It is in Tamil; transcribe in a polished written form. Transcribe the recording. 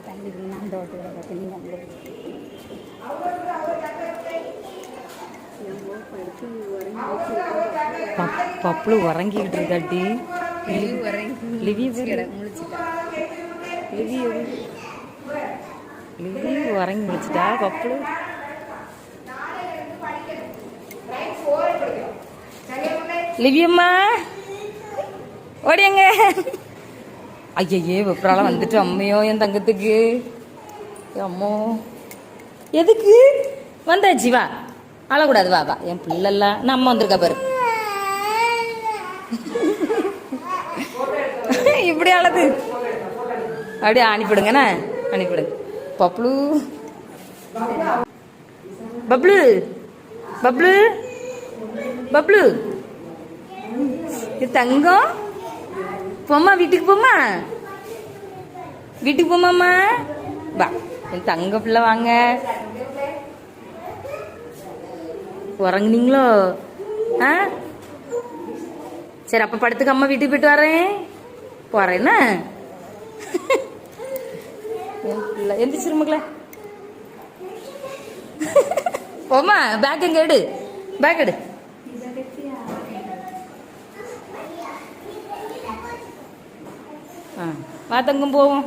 தண்ணி அந்த ஓட்டோட பார்த்தீங்கன்னா பப்புளு உறங்கிக்கிட்டு இருக்காட்டி லிவி உறங்கி முடிச்சிட்டா பப்புளு. லிவியம்மா ஓடியங்க. ஐயே வெப்பரால வந்துட்டு அம்மையோ என் தங்கத்துக்கு. அம்மோ எதுக்கு வந்தாச்சு, வா அழக்கூடாது, வா வா என் பிள்ளைலாம். நான் அம்மா வந்திருக்கா பாரு. இப்படி அழகு அப்படியே அனுப்பிடுங்கண்ணா, அனுப்பிடுங்க. பப்ளு பப்ளு பப்ளு பப்ளு இது தங்கம். போம்மா வீட்டுக்கு, போம்மா வீட்டுக்கு போமாம்மா. வா என் தங்க பிள்ளை வாங்க. உறங்குனீங்களோ? ஆ சரி, அப்ப படுத்துக்க, அம்மா வீட்டுக்கு போயிட்டு வரேன். போறேன்னா என் பிள்ளை எந்திரிச்சிருமங்கள. போமா, பேக் எங்க எடு, பேக் எடு. வா தங்கம் போவோம்.